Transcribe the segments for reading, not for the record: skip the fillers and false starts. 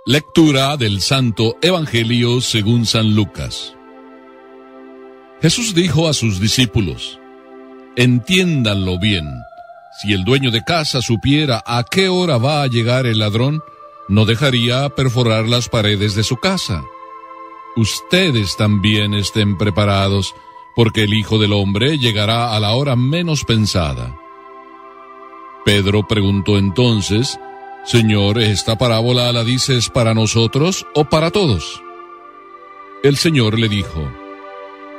Lectura del Santo Evangelio según San Lucas. Jesús dijo a sus discípulos: entiéndanlo bien, si el dueño de casa supiera a qué hora va a llegar el ladrón, no dejaría perforar las paredes de su casa. Ustedes también estén preparados, porque el Hijo del Hombre llegará a la hora menos pensada. Pedro preguntó entonces: Señor, ¿esta parábola la dices para nosotros o para todos? El Señor le dijo: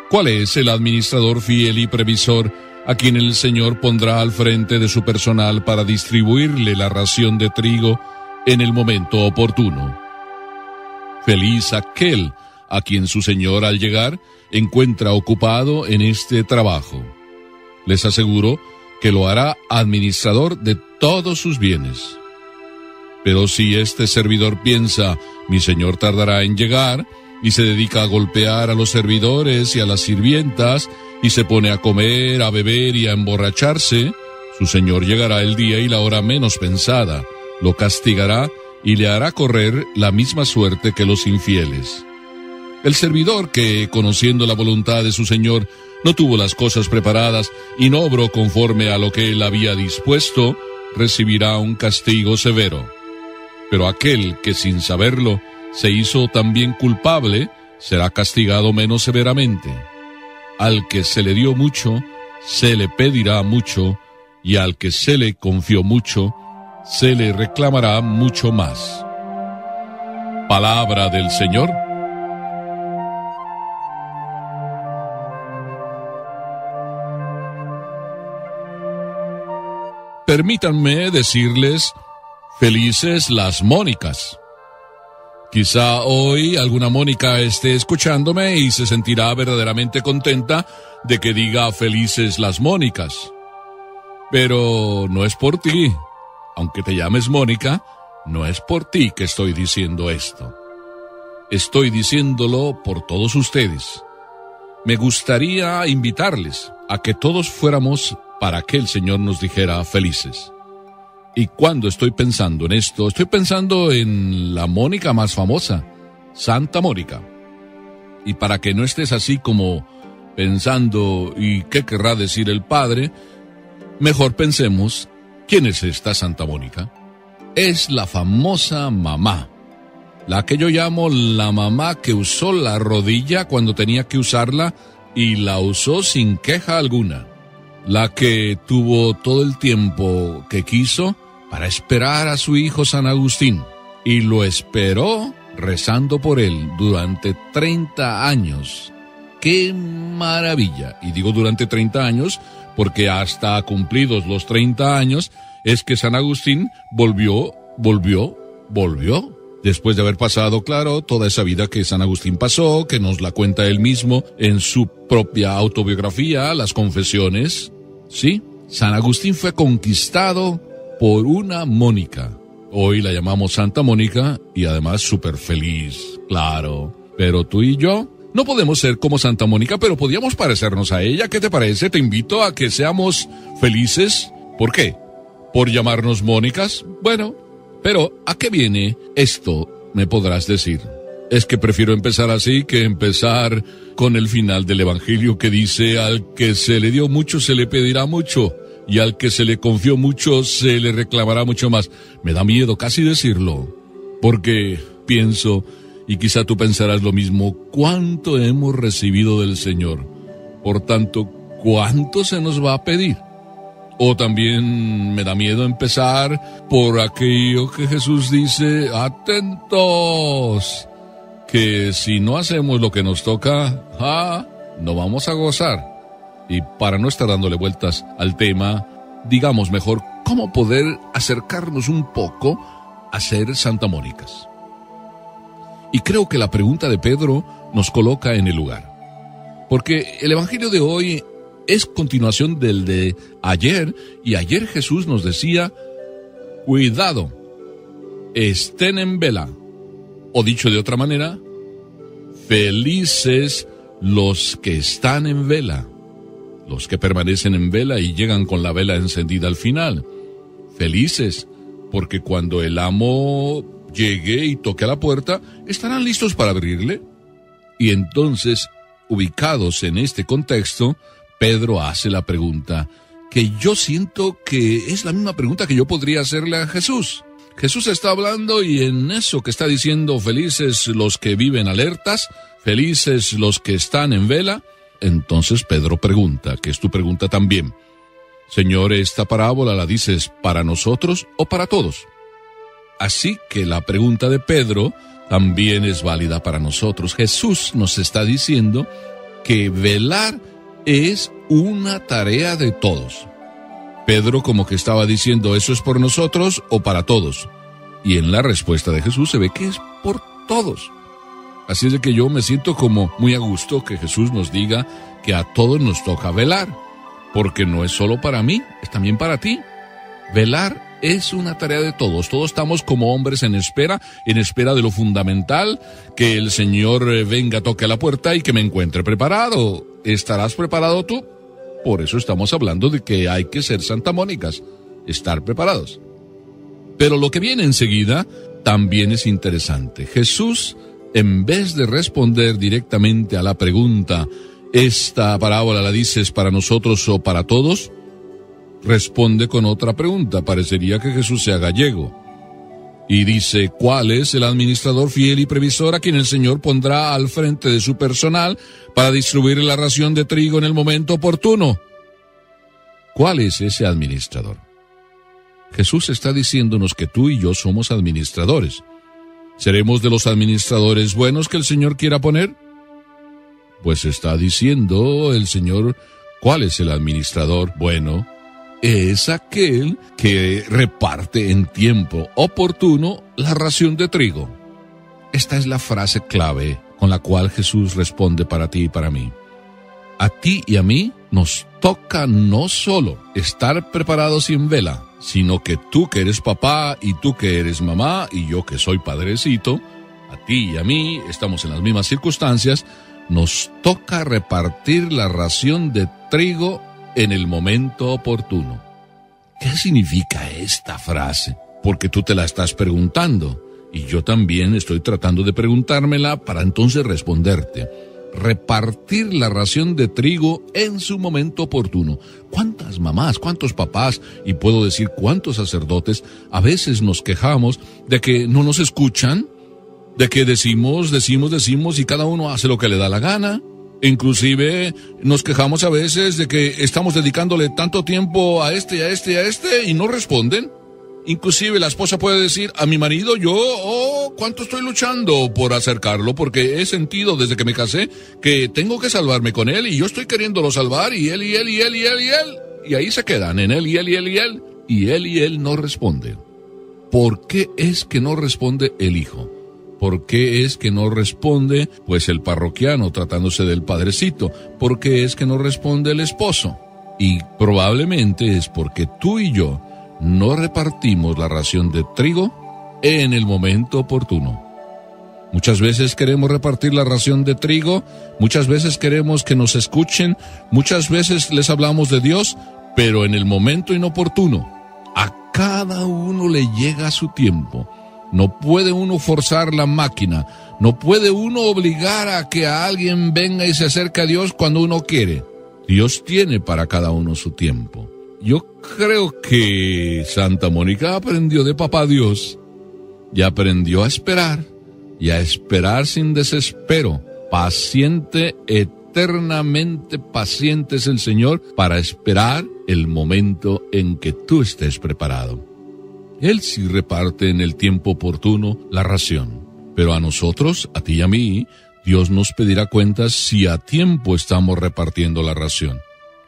¿cuál es el administrador fiel y previsor a quien el Señor pondrá al frente de su personal para distribuirle la ración de trigo en el momento oportuno? Feliz aquel a quien su Señor al llegar encuentra ocupado en este trabajo. Les aseguro que lo hará administrador de todos sus bienes. Pero si este servidor piensa: mi Señor tardará en llegar, y se dedica a golpear a los servidores y a las sirvientas, y se pone a comer, a beber y a emborracharse, su Señor llegará el día y la hora menos pensada, lo castigará y le hará correr la misma suerte que los infieles. El servidor que, conociendo la voluntad de su Señor, no tuvo las cosas preparadas y no obró conforme a lo que él había dispuesto, recibirá un castigo severo. Pero aquel que sin saberlo se hizo también culpable, será castigado menos severamente. Al que se le dio mucho, se le pedirá mucho, y al que se le confió mucho, se le reclamará mucho más. Palabra del Señor. Permítanme decirles: felices las Mónicas. Quizá hoy alguna Mónica esté escuchándome y se sentirá verdaderamente contenta de que diga felices las Mónicas. Pero no es por ti. Aunque te llames Mónica, no es por ti que estoy diciendo esto. Estoy diciéndolo por todos ustedes. Me gustaría invitarles a que todos fuéramos para que el Señor nos dijera felices. Y cuando estoy pensando en esto, estoy pensando en la Mónica más famosa, Santa Mónica. Y para que no estés así como pensando ¿y qué querrá decir el Padre?, mejor pensemos: ¿quién es esta Santa Mónica? Es la famosa mamá, la que yo llamo la mamá que usó la rodilla cuando tenía que usarla y la usó sin queja alguna. La que tuvo todo el tiempo que quiso para esperar a su hijo San Agustín, y lo esperó rezando por él durante 30 años. ¡Qué maravilla! Y digo durante 30 años porque hasta cumplidos los 30 años es que San Agustín volvió, después de haber pasado, claro, toda esa vida que San Agustín pasó, que nos la cuenta él mismo en su propia autobiografía, las Confesiones. Sí, San Agustín fue conquistado por una Mónica. Hoy la llamamos Santa Mónica y además súper feliz, claro. Pero tú y yo no podemos ser como Santa Mónica, pero podíamos parecernos a ella. ¿Qué te parece? Te invito a que seamos felices. ¿Por qué? ¿Por llamarnos Mónicas? Bueno, pero ¿a qué viene esto? Me podrás decir. Es que prefiero empezar así que empezar con el final del Evangelio que dice: al que se le dio mucho se le pedirá mucho, y al que se le confió mucho se le reclamará mucho más. Me da miedo casi decirlo, porque pienso, y quizá tú pensarás lo mismo, ¿cuánto hemos recibido del Señor? Por tanto, ¿cuánto se nos va a pedir? O también me da miedo empezar por aquello que Jesús dice: atentos, que si no hacemos lo que nos toca, no vamos a gozar. Y para no estar dándole vueltas al tema, digamos mejor cómo poder acercarnos un poco a ser Santa Mónicas. Y creo que la pregunta de Pedro nos coloca en el lugar. Porque el Evangelio de hoy es continuación del de ayer, y ayer Jesús nos decía: cuidado, estén en vela. O dicho de otra manera, felices los que están en vela, los que permanecen en vela y llegan con la vela encendida al final. Felices, porque cuando el amo llegue y toque a la puerta, ¿estarán listos para abrirle? Y entonces, ubicados en este contexto, Pedro hace la pregunta que yo siento que es la misma pregunta que yo podría hacerle a Jesús. Jesús está hablando y en eso que está diciendo, felices los que viven alertas, felices los que están en vela, entonces Pedro pregunta, que es tu pregunta también, Señor, ¿esta parábola la dices para nosotros o para todos? Así que la pregunta de Pedro también es válida para nosotros. Jesús nos está diciendo que velar es una tarea de todos. Pedro como que estaba diciendo, ¿eso es por nosotros o para todos? Y en la respuesta de Jesús se ve que es por todos. Así es de que yo me siento como muy a gusto que Jesús nos diga que a todos nos toca velar, porque no es solo para mí, es también para ti. Velar es una tarea de todos. Todos estamos como hombres en espera de lo fundamental, que el Señor venga, toque a la puerta y que me encuentre preparado. ¿Estarás preparado tú? Por eso estamos hablando de que hay que ser santamónicas, estar preparados. Pero lo que viene enseguida también es interesante. Jesús, en vez de responder directamente a la pregunta, ¿esta parábola la dices para nosotros o para todos?, responde con otra pregunta. Parecería que Jesús sea gallego. Y dice, ¿cuál es el administrador fiel y previsor a quien el Señor pondrá al frente de su personal para distribuir la ración de trigo en el momento oportuno? ¿Cuál es ese administrador? Jesús está diciéndonos que tú y yo somos administradores. ¿Seremos de los administradores buenos que el Señor quiera poner? Pues está diciendo el Señor, ¿cuál es el administrador bueno? Es aquel que reparte en tiempo oportuno la ración de trigo. Esta es la frase clave con la cual Jesús responde para ti y para mí. A ti y a mí nos toca no solo estar preparados y en vela, sino que tú que eres papá y tú que eres mamá y yo que soy padrecito, a ti y a mí estamos en las mismas circunstancias, nos toca repartir la ración de trigo en el momento oportuno. ¿Qué significa esta frase? Porque tú te la estás preguntando y yo también estoy tratando de preguntármela para entonces responderte. Repartir la ración de trigo en su momento oportuno. ¿Cuántas mamás, cuántos papás y puedo decir cuántos sacerdotes a veces nos quejamos de que no nos escuchan? De que decimos y cada uno hace lo que le da la gana. Inclusive nos quejamos a veces de que estamos dedicándole tanto tiempo a este y no responden. Inclusive la esposa puede decir a mi marido, cuánto estoy luchando por acercarlo, porque he sentido desde que me casé que tengo que salvarme con él y yo estoy queriéndolo salvar y él. Y ahí se quedan en él y él no responde. ¿Por qué es que no responde el hijo? ¿Por qué es que no responde, pues, el parroquiano tratándose del padrecito? ¿Por qué es que no responde el esposo? Y probablemente es porque tú y yo no repartimos la ración de trigo en el momento oportuno. Muchas veces queremos repartir la ración de trigo, muchas veces queremos que nos escuchen, muchas veces les hablamos de Dios, pero en el momento inoportuno. A cada uno le llega su tiempo. No puede uno forzar la máquina, no puede uno obligar a que a alguien venga y se acerque a Dios cuando uno quiere. Dios tiene para cada uno su tiempo. Yo creo que Santa Mónica aprendió de Papá Dios y aprendió a esperar sin desespero. Paciente, eternamente paciente es el Señor para esperar el momento en que tú estés preparado. Él sí reparte en el tiempo oportuno la ración, pero a nosotros, a ti y a mí, Dios nos pedirá cuentas si a tiempo estamos repartiendo la ración.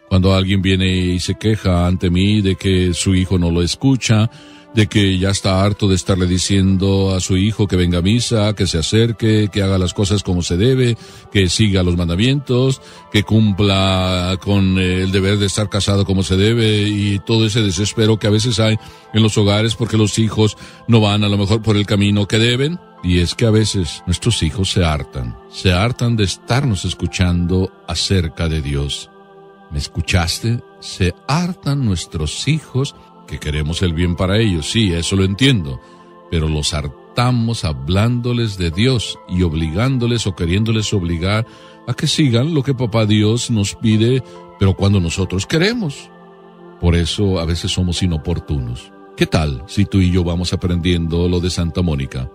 Cuando alguien viene y se queja ante mí de que su hijo no lo escucha, de que ya está harto de estarle diciendo a su hijo que venga a misa, que se acerque, que haga las cosas como se debe, que siga los mandamientos, que cumpla con el deber de estar casado como se debe y todo ese desespero que a veces hay en los hogares porque los hijos no van a lo mejor por el camino que deben. Y es que a veces nuestros hijos se hartan de estarnos escuchando acerca de Dios. ¿Me escuchaste? Se hartan nuestros hijos que queremos el bien para ellos, sí, eso lo entiendo, pero los estamos hablándoles de Dios y obligándoles o queriéndoles obligar a que sigan lo que Papá Dios nos pide, pero cuando nosotros queremos. Por eso a veces somos inoportunos. ¿Qué tal si tú y yo vamos aprendiendo lo de Santa Mónica?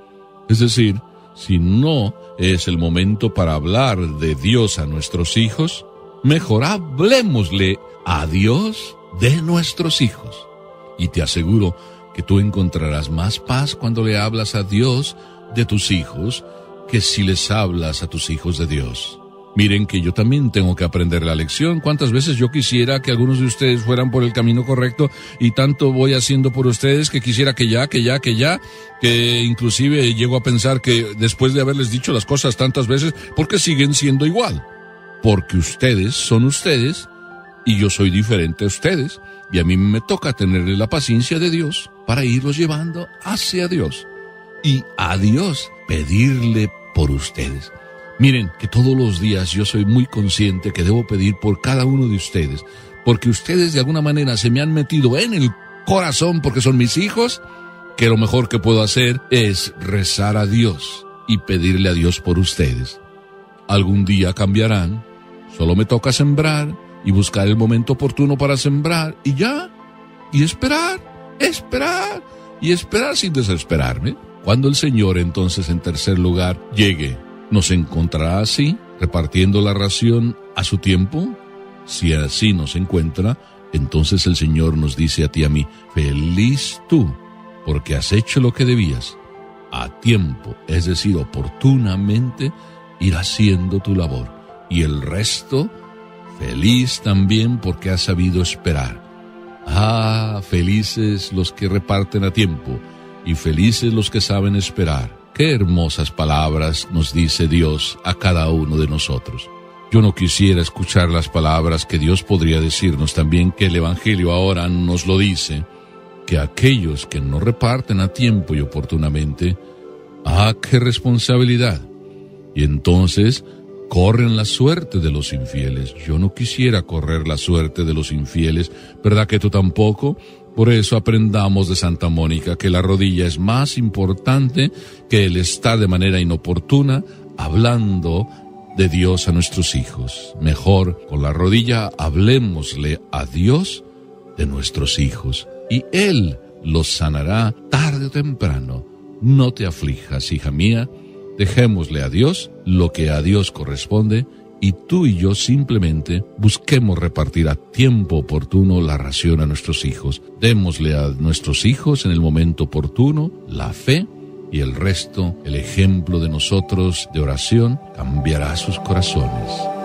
Es decir, si no es el momento para hablar de Dios a nuestros hijos, mejor hablemosle a Dios de nuestros hijos. Y te aseguro que tú encontrarás más paz cuando le hablas a Dios de tus hijos que si les hablas a tus hijos de Dios. Miren que yo también tengo que aprender la lección. ¿Cuántas veces yo quisiera que algunos de ustedes fueran por el camino correcto y tanto voy haciendo por ustedes que quisiera que inclusive llego a pensar que después de haberles dicho las cosas tantas veces, ¿por qué siguen siendo igual? Porque ustedes son ustedes y yo soy diferente a ustedes y a mí me toca tenerle la paciencia de Dios para irlos llevando hacia Dios y a Dios pedirle por ustedes. Miren que todos los días yo soy muy consciente que debo pedir por cada uno de ustedes, porque ustedes de alguna manera se me han metido en el corazón porque son mis hijos, que lo mejor que puedo hacer es rezar a Dios y pedirle a Dios por ustedes. Algún día cambiarán, solo me toca sembrar y buscar el momento oportuno para sembrar y ya, y esperar sin desesperarme. Cuando el Señor entonces en tercer lugar llegue, ¿nos encontrará así, repartiendo la ración a su tiempo? Si así nos encuentra, entonces el Señor nos dice a ti y a mí, feliz tú, porque has hecho lo que debías, a tiempo, es decir, oportunamente, ir haciendo tu labor. Y el resto, feliz también porque has sabido esperar. Ah, felices los que reparten a tiempo, y felices los que saben esperar. Qué hermosas palabras nos dice Dios a cada uno de nosotros. Yo no quisiera escuchar las palabras que Dios podría decirnos también, que el Evangelio ahora nos lo dice, que aquellos que no reparten a tiempo y oportunamente, qué responsabilidad. Y entonces corren la suerte de los infieles. Yo no quisiera correr la suerte de los infieles, ¿verdad que tú tampoco? Por eso aprendamos de Santa Mónica que la rodilla es más importante que el estar de manera inoportuna hablando de Dios a nuestros hijos. Mejor con la rodilla hablemosle a Dios de nuestros hijos y Él los sanará tarde o temprano. No te aflijas, hija mía, dejémosle a Dios lo que a Dios corresponde y tú y yo simplemente busquemos repartir a tiempo oportuno la ración a nuestros hijos. Démosle a nuestros hijos en el momento oportuno la fe y el resto, el ejemplo de nosotros de oración, cambiará sus corazones.